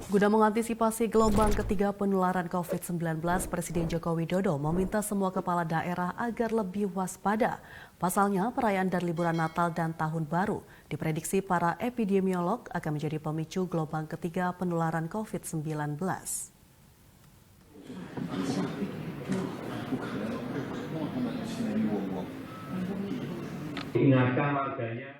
Guna mengantisipasi gelombang ketiga penularan COVID-19, Presiden Joko Widodo meminta semua kepala daerah agar lebih waspada. Pasalnya, perayaan dan liburan Natal dan Tahun Baru diprediksi para epidemiolog akan menjadi pemicu gelombang ketiga penularan COVID-19. Ingatkan warganya.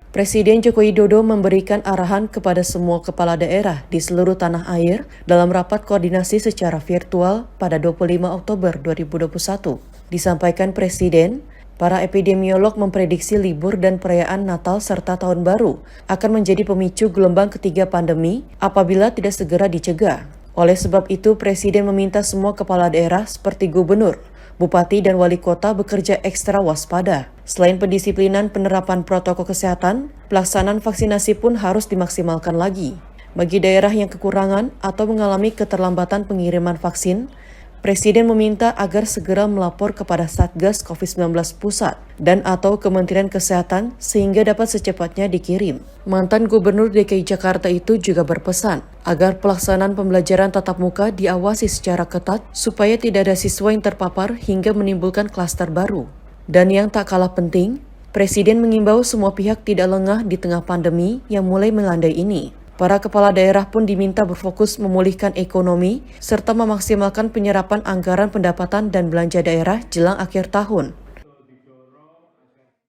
Presiden Joko Widodo memberikan arahan kepada semua kepala daerah di seluruh tanah air dalam rapat koordinasi secara virtual pada 25 Oktober 2021. Disampaikan Presiden, para epidemiolog memprediksi libur dan perayaan Natal serta Tahun Baru akan menjadi pemicu gelombang ketiga pandemi apabila tidak segera dicegah. Oleh sebab itu, Presiden meminta semua kepala daerah seperti gubernur, bupati dan wali kota bekerja ekstra waspada. Selain pendisiplinan penerapan protokol kesehatan, pelaksanaan vaksinasi pun harus dimaksimalkan lagi. Bagi daerah yang kekurangan atau mengalami keterlambatan pengiriman vaksin, Presiden meminta agar segera melapor kepada Satgas COVID-19 Pusat dan atau Kementerian Kesehatan sehingga dapat secepatnya dikirim. Mantan Gubernur DKI Jakarta itu juga berpesan agar pelaksanaan pembelajaran tatap muka diawasi secara ketat supaya tidak ada siswa yang terpapar hingga menimbulkan klaster baru. Dan yang tak kalah penting, Presiden mengimbau semua pihak tidak lengah di tengah pandemi yang mulai melandai ini. Para kepala daerah pun diminta berfokus memulihkan ekonomi serta memaksimalkan penyerapan anggaran pendapatan dan belanja daerah jelang akhir tahun.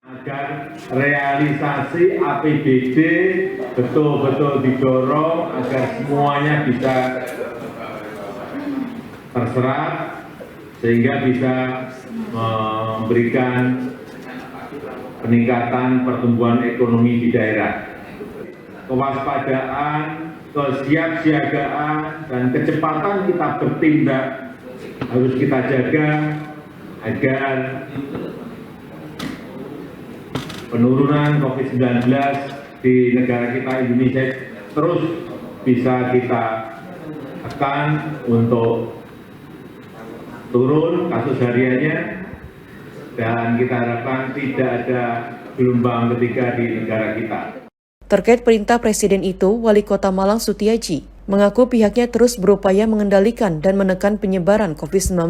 Agar realisasi APBD betul-betul didorong agar semuanya bisa terserap sehingga bisa memberikan peningkatan pertumbuhan ekonomi di daerah. Kewaspadaan, kesiapsiagaan, dan kecepatan kita bertindak harus kita jaga agar penurunan COVID-19 di negara kita Indonesia terus bisa kita tekan untuk turun kasus hariannya, dan kita harapkan tidak ada gelombang ketiga di negara kita. Terkait perintah Presiden itu, Wali Kota Malang Sutiaji mengaku pihaknya terus berupaya mengendalikan dan menekan penyebaran COVID-19.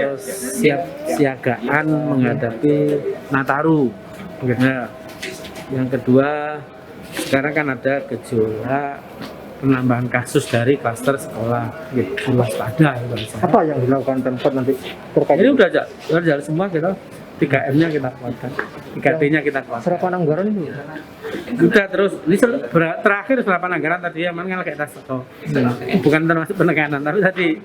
Kesiapsiagaan menghadapi Nataru. Nah, yang kedua, sekarang kan ada gejolak penambahan kasus dari klaster sekolah. Gitu, waspada. Apa yang dilakukan Pemkot nanti terkait? Ini udah jalan semua kita. 3M-nya kita kuatkan, 3T-nya kita kuatkan. Serapan anggaran itu? Udah terus, ini terakhir serapan anggaran tadi ya, mana kayak tas atau bukan termasuk penekanan, tapi tadi.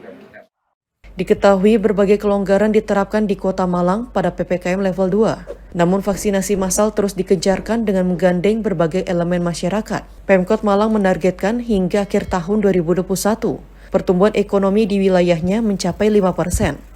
Diketahui berbagai kelonggaran diterapkan di Kota Malang pada PPKM level 2. Namun vaksinasi massal terus dikejarkan dengan menggandeng berbagai elemen masyarakat. Pemkot Malang menargetkan hingga akhir tahun 2021, pertumbuhan ekonomi di wilayahnya mencapai 5%.